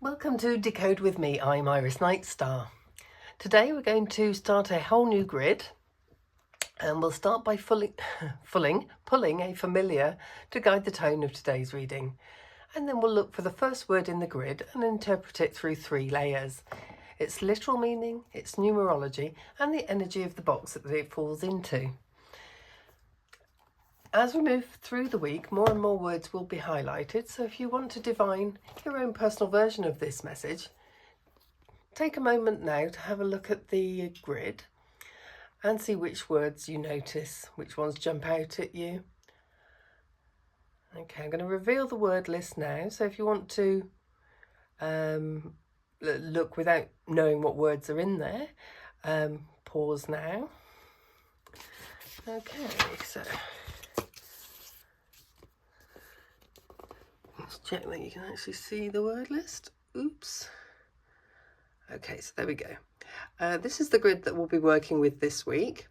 Welcome to Decode with me. I'm Iris Knightstar. Today we're going to start a whole new grid, and we'll start by pulling a familiar to guide the tone of today's reading. And then we'll look for the first word in the grid and interpret it through 3 layers. Its literal meaning, its numerology, and the energy of the box that it falls into. As we move through the week, more and more words will be highlighted, so if you want to divine your own personal version of this message, take a moment now to have a look at the grid and see which words you notice, which ones jump out at you. Okay, I'm going to reveal the word list now, so if you want to look without knowing what words are in there, pause now. Okay, so let's check that you can actually see the word list. Oops. Okay, so there we go. This is the grid that we'll be working with this week.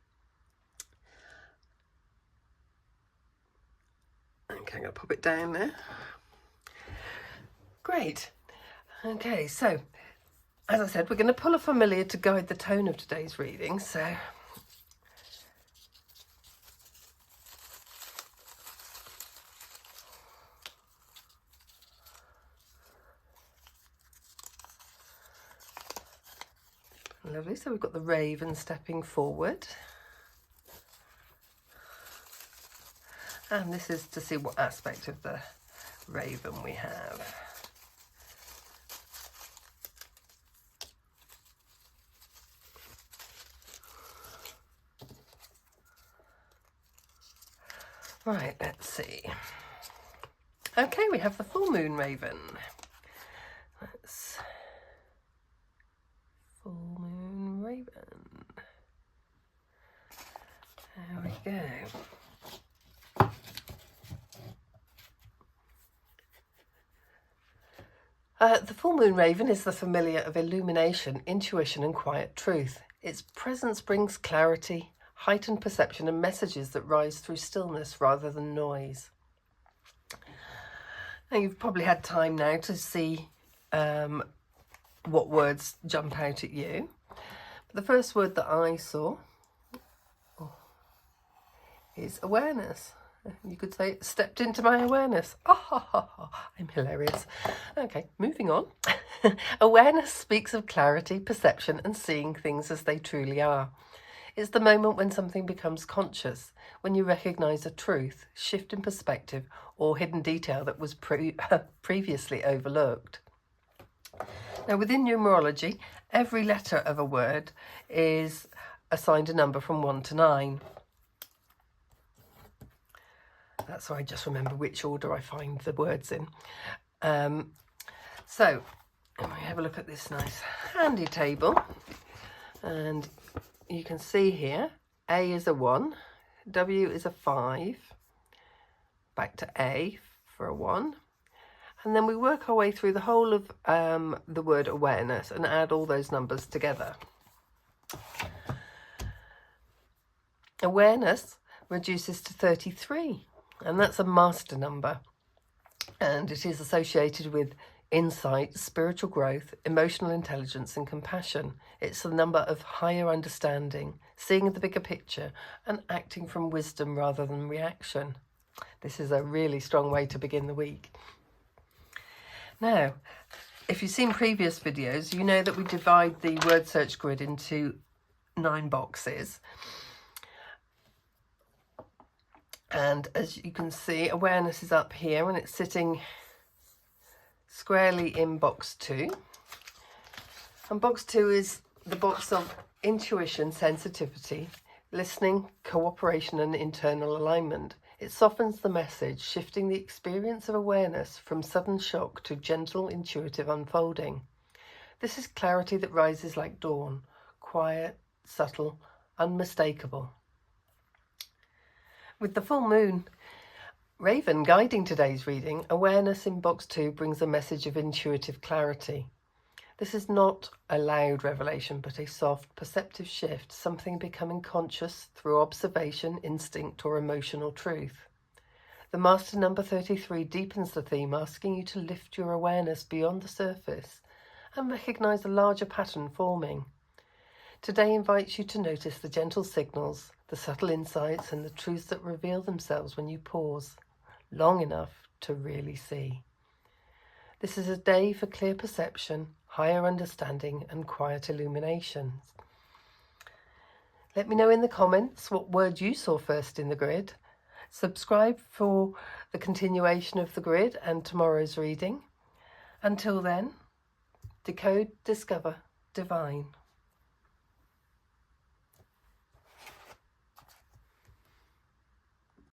Okay, I'm going to pop it down there. Great. Okay, so as I said, we're going to pull a familiar to guide the tone of today's reading. So lovely, so we've got the raven stepping forward. And this is to see what aspect of the raven we have. Right, let's see. Okay, we have the full moon raven. Let's full moon raven. There we go. The full moon raven is the familiar of illumination, intuition and quiet truth. Its presence brings clarity, heightened perception and messages that rise through stillness rather than noise. Now you've probably had time now to see what words jump out at you. The first word that I saw is awareness. You could say, stepped into my awareness. Oh, I'm hilarious. Okay, moving on. Awareness speaks of clarity, perception, and seeing things as they truly are. It's the moment when something becomes conscious, when you recognise a truth, shift in perspective, or hidden detail that was previously overlooked. Now, within numerology, every letter of a word is assigned a number from 1 to 9. That's so I just remember which order I find the words in. So, we have a look at this nice handy table. And you can see here, A is a 1, W is a 5, back to A for a 1. And then we work our way through the whole of the word awareness and add all those numbers together. Awareness reduces to 33. And that's a master number, and it is associated with insight, spiritual growth, emotional intelligence and compassion. It's a number of higher understanding, seeing the bigger picture and acting from wisdom rather than reaction. This is a really strong way to begin the week. Now, if you've seen previous videos, you know that we divide the word search grid into 9 boxes. And as you can see, awareness is up here and it's sitting squarely in box 2. And box 2 is the box of intuition, sensitivity, listening, cooperation and internal alignment. It softens the message, shifting the experience of awareness from sudden shock to gentle, intuitive unfolding. This is clarity that rises like dawn, quiet, subtle, unmistakable. With the full moon raven guiding today's reading, awareness in box 2 brings a message of intuitive clarity. This is not a loud revelation, but a soft, perceptive shift, something becoming conscious through observation, instinct, or emotional truth. The master number 33 deepens the theme, asking you to lift your awareness beyond the surface and recognise a larger pattern forming. Today invites you to notice the gentle signals, the subtle insights and the truths that reveal themselves when you pause long enough to really see. This is a day for clear perception, higher understanding and quiet illuminations. Let me know in the comments what word you saw first in the grid. Subscribe for the continuation of the grid and tomorrow's reading. Until then, decode, discover, divine.